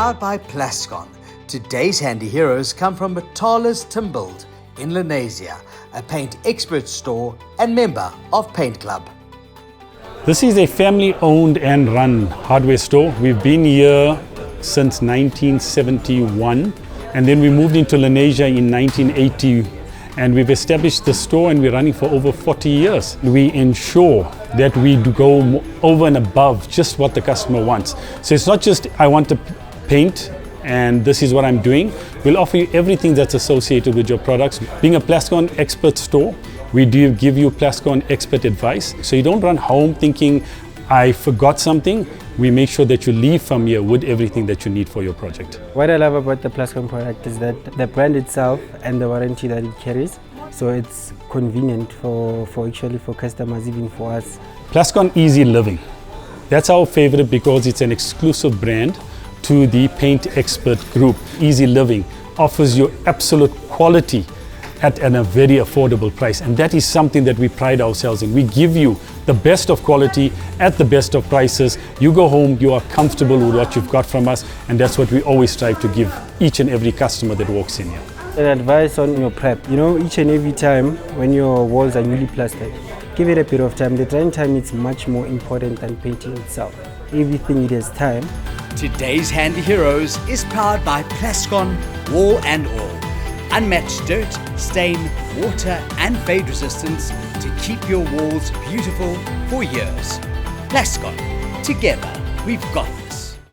powered by Plascon. Today's handy heroes come from Motala's TIMBUILD in Lenasia, a paint expert store and member of Paint Club. This is a family-owned and run hardware store. We've been here since 1971, and then we moved into Lenasia in 1980, and we've established the store and we're running for over 40 years. We ensure that we do go over and above just what the customer wants. So it's not just, I want to paint and this is what I'm doing. We'll offer you everything that's associated with your products. Being a Plascon expert store, we do give you Plascon expert advice. So you don't run home thinking, I forgot something. We make sure that you leave from here with everything that you need for your project. What I love about the Plascon product is that the brand itself and the warranty that it carries. So it's convenient for customers, even for us. Plascon Easy Living. That's our favorite because it's an exclusive brand to the Paint Expert Group. Easy Living offers you absolute quality at a very affordable price, and that is something that we pride ourselves in. We give you the best of quality at the best of prices. You go home, you are comfortable with what you've got from us, and that's what we always strive to give each and every customer that walks in here. An advice on your prep. Each and every time when your walls are newly plastered, give it a bit of time. The drying time is much more important than painting itself. Everything it has time. Today's handy heroes is powered by Plascon Wall and All. Unmatched dirt, stain, water and fade resistance to keep your walls beautiful for years. Plascon, together we've got